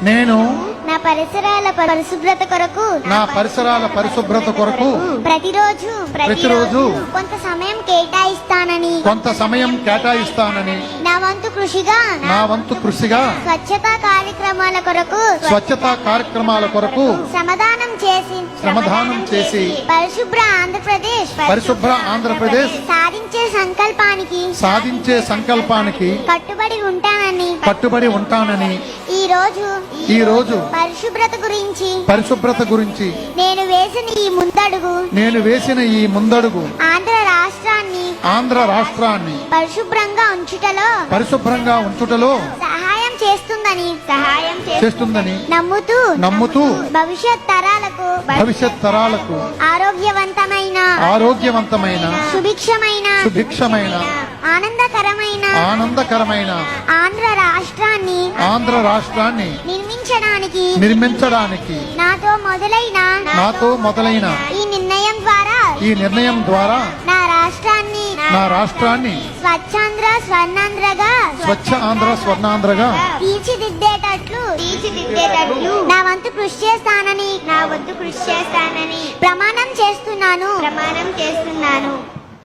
నేను నా పరిసరాల పరిశుభ్రత కొరకు ప్రతిరోజు కొంత సమయం కేటాయిస్తానని నా వంతు కృషిగా స్వచ్ఛతా కార్యక్రమాల కొరకు శ్రమదానం చేసి పరిశుభ్ర ఆంధ్రప్రదేశ్ సాధించే సంకల్పానికి కట్టుబడి ఉంటానని ఈ రోజు పరిశుభ్రత గురించి నేను వేసిన ఈ ముందడుగు ఆంధ్ర రాష్ట్రాన్ని పరిశుభ్రంగా ఉంచుటలో సహాయం చేస్తుందని నమ్ముతూ భవిష్యత్ తరాలకు ఆరోగ్యవంతమైన సుభిక్షమైన ఆనందకరమైన ఆంధ్ర రాష్ట్రాన్ని నిర్మించడానికి నాతో మొదలైన ఈ నిర్ణయం ద్వారా నా రాష్ట్రాన్ని స్వచ్ఛ ఆంధ్ర స్వర్ణాంధ్రగా తీర్చిదిద్దేటట్లు నా వంతు కృషి చేస్తానని ప్రమాణం చేస్తున్నాను